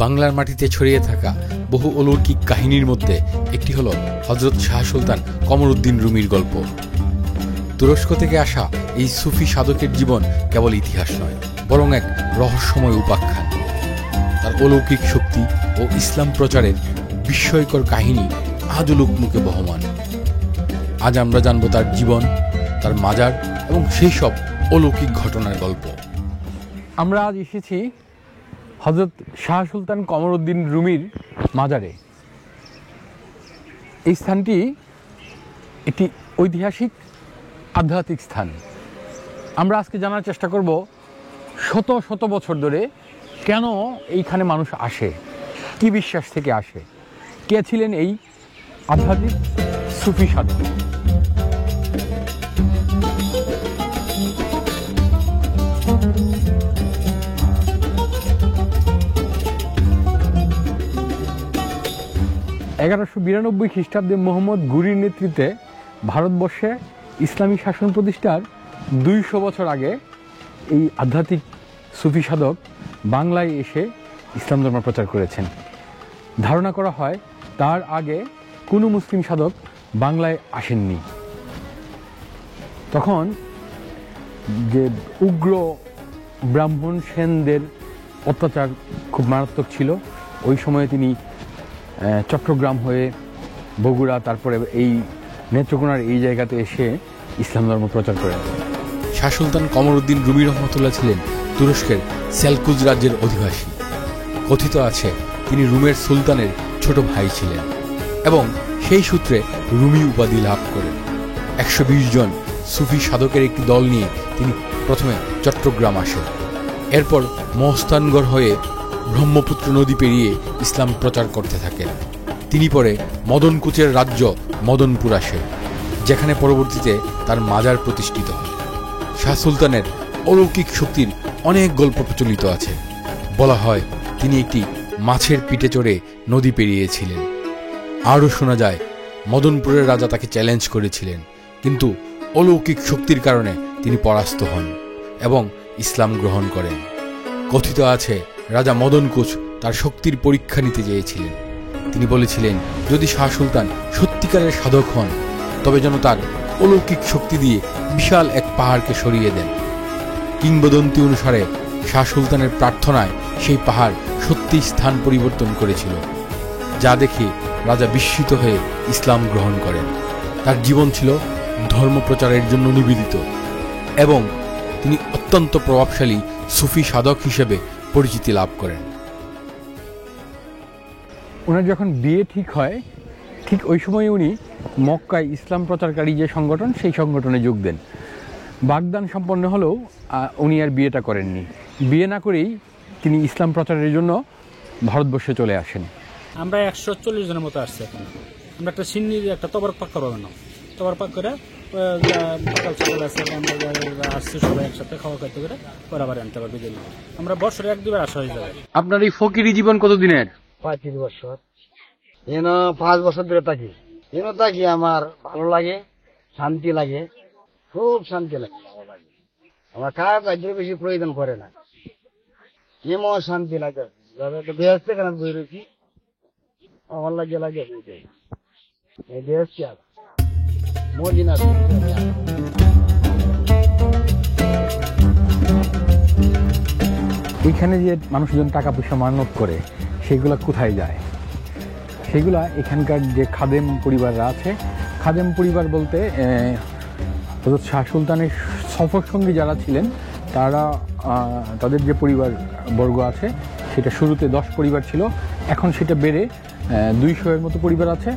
বাংলার মাটিতে ছড়িয়ে থাকা বহু অলৌকিক কাহিনীর মধ্যে একটি হল হযরত শাহ সুলতান কমরউদ্দিন রুমির গল্প। তুরস্ক থেকে আসা এই সুফি সাধকের জীবন কেবল ইতিহাস নয়, বরং এক রহস্যময় উপাখ্যান। তার অলৌকিক শক্তি ও ইসলাম প্রচারের বিস্ময়কর কাহিনী আজও লোকমুখে বহমান। আজ আমরা জানব তার জীবন, তার মাজার এবং সেই সব অলৌকিক ঘটনার গল্প। আমরা আজ এসেছি হযরত শাহ সুলতান কমরউদ্দিন রুমির মাজারে। এই স্থানটি একটি ঐতিহাসিক আধ্যাত্মিক স্থান। আমরা আজকে জানার চেষ্টা করব শত শত বছর ধরে কেন এইখানে মানুষ আসে, কি বিশ্বাস থেকে আসে, কে ছিলেন এই আধ্যাত্মিক সুফি সাধক। (1192 খ্রিস্টাব্দে মোহাম্মদ ঘুরির নেতৃত্বে ভারতবর্ষে ইসলামী শাসন প্রতিষ্ঠার 200 বছর আগে এই আধ্যাত্মিক সুফি সাধক বাংলায় এসে ইসলাম ধর্ম প্রচার করেছেন। ধারণা করা হয় তার আগে কোনো মুসলিম সাধক বাংলায় আসেননি। তখন যে উগ্র ব্রাহ্মণ সেনদের অত্যাচার খুব মারাত্মক ছিল, ওই সময়ে তিনি চট্টগ্রাম হয়ে বগুড়া, তারপরে এই নেত্রকোনার এই জায়গাতে এসে ইসলাম ধর্ম প্রচার করেন। শাহ সুলতান কমরউদ্দিন রুমি রহমতুল্লাহ ছিলেন তুরস্কের সেলকুজ রাজ্যের অধিবাসী। কথিত আছে তিনি রুমের সুলতানের ছোট ভাই ছিলেন এবং সেই সূত্রে রুমি উপাধি লাভ করেন। 120 জন সুফি সাধকের একটি দল নিয়ে তিনি প্রথমে চট্টগ্রাম আসেন। এরপর মহস্তানগড় হয়ে ব্রহ্মপুত্র নদী পেরিয়ে ইসলাম প্রচার করতে থাকেন। তিনি পরে মদনকুচের রাজ্য মদনপুর আসেন, যেখানে পরবর্তীতে তার মাজার প্রতিষ্ঠিত হয়। শাহ সুলতানের অলৌকিক শক্তির অনেক গল্প প্রচলিত আছে। বলা হয় তিনি একটি মাছের পিঠে চড়ে নদী পেরিয়েছিলেন। আরও শোনা যায় মদনপুরের রাজা তাকে চ্যালেঞ্জ করেছিলেন, কিন্তু অলৌকিক শক্তির কারণে তিনি পরাস্ত হন এবং ইসলাম গ্রহণ করেন। কথিত আছে রাজা মদনকুচ তার শক্তির পরীক্ষা নিতে চেয়েছিলেন। তিনি বলেছিলেন যদি শাহ সুলতান সত্যিকারের সাধক হন তবে যেন তার অলৌকিক শক্তি দিয়ে বিশাল এক পাহাড়কে সরিয়ে দেন। কিংবদন্তি অনুসারে শাহ সুলতানের প্রার্থনায় সেই পাহাড় সত্যি স্থান পরিবর্তন করেছিল, যা দেখে রাজা বিস্মিত হয়ে ইসলাম গ্রহণ করেন। তার জীবন ছিল ধর্ম প্রচারের জন্য নিবেদিত এবং তিনি অত্যন্ত প্রভাবশালী সুফি সাধক হিসেবে পরিচিতি লাভ করেন। ওনার যখন বিয়ে ঠিক হয়, ঠিক ওই সময় উনি মক্কায় ইসলাম প্রচারকারী যে সংগঠন, সেই সংগঠনে যোগ দেন। বাগদান সম্পন্ন হলেও উনি আর বিয়েটা করেননি। বিয়ে না করেই তিনি ইসলাম প্রচারের জন্য ভারতবর্ষে চলে আসেন। আমরা 140 জনের মতো আসছি। এখন আমরা একটা সিন্নির একটা তবরক পাক করবো না, তবর পাক করে আসছি সবাই একসাথে খাওয়া খাইতে করে আবার আনতে পারবে। আমরা বছরে 1-2 বার আসা হয়ে যাবে। আপনার এই ফকিরি জীবন কতদিনের? 35 বছর। 5 বছর ধরে থাকি। আমার ভালো লাগে, শান্তি লাগে, খুব শান্তি লাগে। আমার খাওয়া কাজের বেশি প্রয়োজন করে না, এমন শান্তি লাগে। বেহেশতে কেন বই রয়েছি, আমার লাগে বেহেশতে মদিনা। এইখানে যে মানুষজন টাকা পয়সা মানত করে, সেগুলা কোথায় যায়? সেগুলা এখানকার যে খাদেম পরিবাররা আছে, খাদেম পরিবার বলতে হযরত শাহ সুলতানের সফর সঙ্গী যারা ছিলেন, তাদের যে পরিবার বর্গ আছে, সেটা শুরুতে 10 পরিবার ছিল, এখন সেটা বেড়ে 200-এর মতো পরিবার আছে।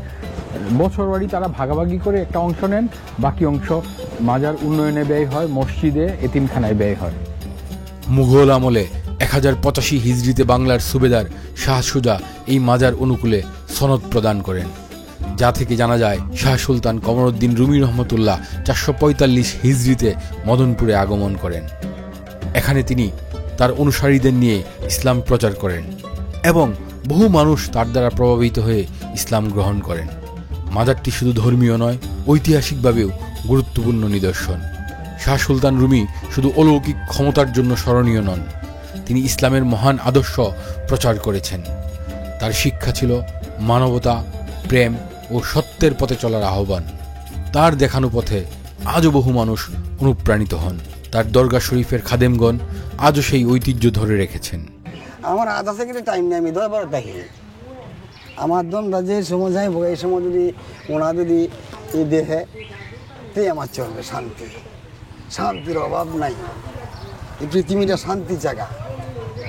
বছরবারি তারা ভাগাভাগি করে একটা অংশ নেন, বাকি অংশ মাজার উন্নয়নে ব্যয় হয়, মসজিদে, এতিমখানায় ব্যয় হয়। মুঘল আমলে 1085 হিজরিতে বাংলার সুবেদার শাহ সুজা এই মাজার অনুকূলে সনদ প্রদান করেন, যা থেকে জানা যায় শাহ সুলতান কমরউদ্দিন রুমি রহমতুল্লাহ 445 হিজরিতে মদনপুরে আগমন করেন। এখানে তিনি তার অনুসারীদের নিয়ে ইসলাম প্রচার করেন এবং বহু মানুষ তার দ্বারা প্রভাবিত হয়ে ইসলাম গ্রহণ করেন। মাজারটি শুধু ধর্মীয় নয়, ঐতিহাসিকভাবেও গুরুত্বপূর্ণ নিদর্শন। শাহ সুলতান রুমি শুধু অলৌকিক ক্ষমতার জন্য স্মরণীয় নন, তিনি ইসলামের মহান আদর্শ প্রচার করেছেন। তার শিক্ষা ছিল মানবতা, প্রেম ও সত্যের পথে চলার আহ্বান। তার দেখানো পথে আজও বহু মানুষ অনুপ্রাণিত হন। তার দরগা শরীফের খাদেমগণ আজও সেই ঐতিহ্য ধরে রেখেছেন। আমার আধা সেকেন্ডের টাইম নেই, আমি 10 বার দেখি আমার দমটা যে সময় যাইব, এই সময় যদি ওনা যদি এই দেহে তে আমার চলবে শান্তি। শান্তির অভাব নাই। এই পৃথিবীটা শান্তির জায়গা,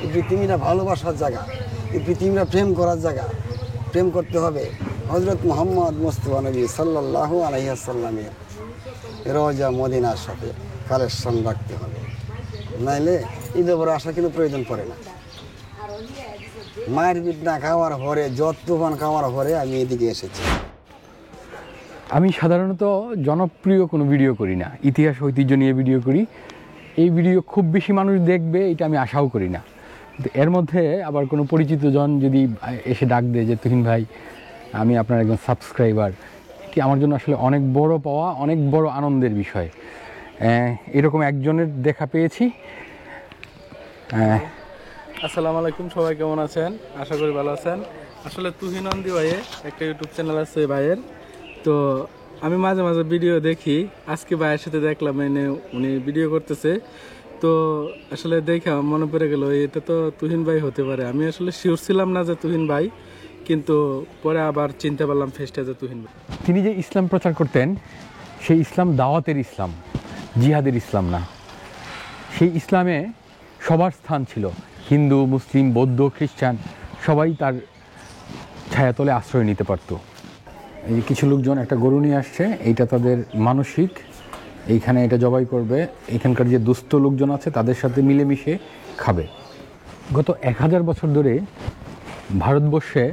এই পৃথিবীটা ভালোবাসার জায়গা, এই পৃথিবীটা প্রেম করার জায়গা। প্রেম করতে হবে হযরত মুহাম্মদ মুস্তাফা নবী সাল্লাল্লাহু আলাইহি ওয়াসাল্লামের রওজা মদিনার সাথে কালেকশন রাখতে হবে, নাইলে ঈদের বড় আসার কোনো প্রয়োজন পড়ে না। মায়ের পিঠ না খাওয়ার পরে, যত তুফান খাওয়ার পরে আমি এদিকে এসেছি। আমি সাধারণত জনপ্রিয় কোনো ভিডিও করি না, ইতিহাস ঐতিহ্য নিয়ে ভিডিও করি। এই ভিডিও খুব বেশি মানুষ দেখবে এটা আমি আশাও করি না। কিন্তু এর মধ্যে আবার কোনো পরিচিত জন যদি এসে ডাক দেয় যে তুহিন ভাই আমি আপনার একজন সাবস্ক্রাইবার, এটি আমার জন্য আসলে অনেক বড় পাওয়া, অনেক বড় আনন্দের বিষয়। এরকম একজনের দেখা পেয়েছি। আসসালামু আলাইকুম, সবাই কেমন আছেন? আশা করি ভালো আছেন। আসলে তুহিন নন্দী ভাইয়ের একটা ইউটিউব চ্যানেল আছে ভাইয়ের, তো আমি মাঝে মাঝে ভিডিও দেখি। আজকে ভাইয়ের সাথে দেখলাম এনে উনি ভিডিও করতেছে, তো আসলে দেখে মনে পড়ে গেল এটা তো তুহিন ভাই হতে পারে। আমি আসলে শিওর ছিলাম না যে তুহিন ভাই, কিন্তু পরে আবার চিনতে পারলাম ফেসটা যে তুহিন ভাই। তিনি যে ইসলাম প্রচার করতেন সেই ইসলাম দাওয়াতের ইসলাম, জিহাদের ইসলাম না। সেই ইসলামে সবার স্থান ছিল, হিন্দু, মুসলিম, বৌদ্ধ, খ্রিস্টান সবাই তার ছায়াতলে আশ্রয় নিতে পারত। এই যে কিছু লোকজন একটা গরু নিয়ে আসছে, এইটা তাদের মানসিক, এইখানে এটা জবাই করবে, এখানকার যে দুস্থ লোকজন আছে তাদের সাথে মিলেমিশে খাবে। গত 1000 বছর ধরে ভারতবর্ষে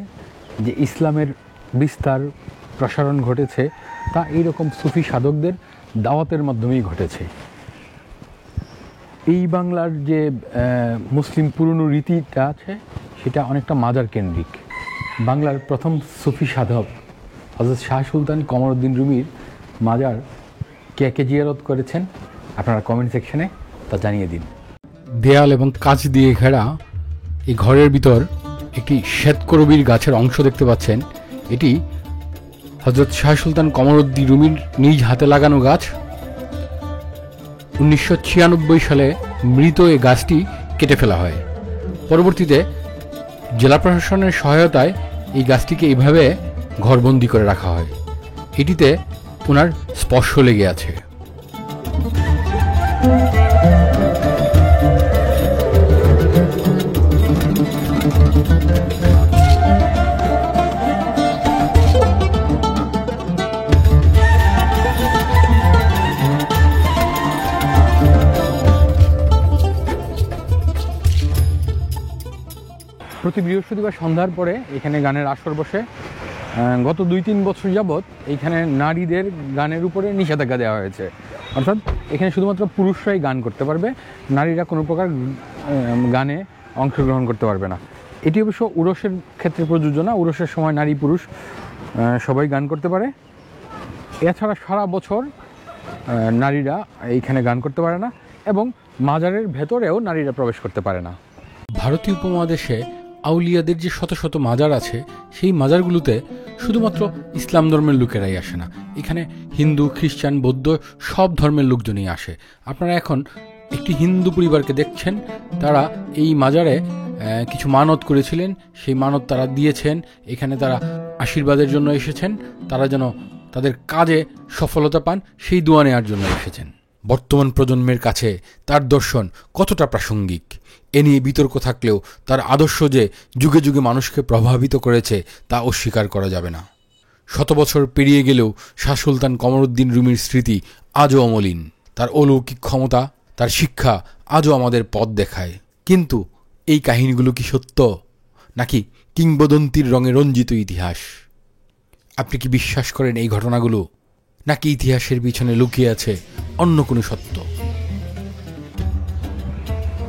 যে ইসলামের বিস্তার প্রসারণ ঘটেছে তা এইরকম সুফি সাধকদের দাওয়াতের মাধ্যমেই ঘটেছে। এই বাংলার যে মুসলিম পুরনো রীতিটা আছে সেটা অনেকটা মাজার কেন্দ্রিক। বাংলার প্রথম সুফি সাধক হযরত শাহ সুলতান কমরউদ্দিন রুমির মাজার কে কে জিয়ারত করেছেন আপনারা কমেন্ট সেকশনে তা জানিয়ে দিন। দেয়াল এবং কাঁচ দিয়ে ঘেরা এই ঘরের ভিতর একটি শ্বেতকরবীর গাছের অংশ দেখতে পাচ্ছেন। এটি হযরত শাহ সুলতান কমরউদ্দিন রুমির নিজ হাতে লাগানো গাছ। 1996 সালে মৃত এই গাছটি কেটে ফেলা হয়। পরবর্তীতে জেলা প্রশাসনের সহায়তায় এই গাছটিকে এইভাবে ঘরবন্দি করে রাখা হয়। এটিতে ওনার স্পর্শ লেগে আছে। প্রতি বৃহস্পতিবার সন্ধ্যার পরে এখানে গানের আসর বসে। গত 2-3 বছর যাবৎ এইখানে নারীদের গানের উপরে নিষেধাজ্ঞা দেওয়া হয়েছে, অর্থাৎ এখানে শুধুমাত্র পুরুষরাই গান করতে পারবে, নারীরা কোনো প্রকার গানে অংশগ্রহণ করতে পারবে না। এটি অবশ্য উরসের ক্ষেত্রে প্রযোজ্য না, উরসের সময় নারী পুরুষ সবাই গান করতে পারে। এছাড়া সারা বছর নারীরা এইখানে গান করতে পারে না এবং মাজারের ভেতরেও নারীরা প্রবেশ করতে পারে না। ভারতীয় উপমহাদেশে আউলিয়াদের যে শত শত মাজার আছে সেই মাজারগুলোতে শুধুমাত্র ইসলাম ধর্মের লোকেরাই আসে না, এখানে হিন্দু, খ্রিস্টান, বৌদ্ধ সব ধর্মের লোকজনই আসে। আপনারা এখন একটি হিন্দু পরিবারকে দেখছেন, তারা এই মাজারে কিছু মানত করেছিলেন, সেই মানত তারা দিয়েছেন। এখানে তারা আশীর্বাদের জন্য এসেছেন, তারা যেন তাদের কাজে সফলতা পান সেই দোয়া নেওয়ার জন্য এসেছেন। বর্তমান প্রজন্মের কাছে তার দর্শন কতটা প্রাসঙ্গিক এ নিয়ে বিতর্ক থাকলেও তার আদর্শ যে যুগে যুগে মানুষকে প্রভাবিত করেছে তা অস্বীকার করা যাবে না। শত বছর পেরিয়ে গেলেও শাহ সুলতান কমরউদ্দিন রুমির স্মৃতি আজও অমলিন। তার অলৌকিক ক্ষমতা, তার শিক্ষা আজও আমাদের পথ দেখায়। কিন্তু এই কাহিনীগুলো কি সত্য, নাকি কিংবদন্তির রঙে রঞ্জিত ইতিহাস? আপনি কি বিশ্বাস করেন এই ঘটনাগুলো, নাকি ইতিহাসের পিছনে লুকিয়ে আছে অন্য কোনো সত্য?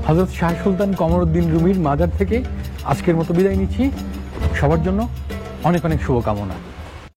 হযরত শাহ সুলতান কমরউদ্দিন রুমির মাজার থেকে আজকের মতো বিদায় নিচ্ছি। সবার জন্য অনেক অনেক শুভকামনা।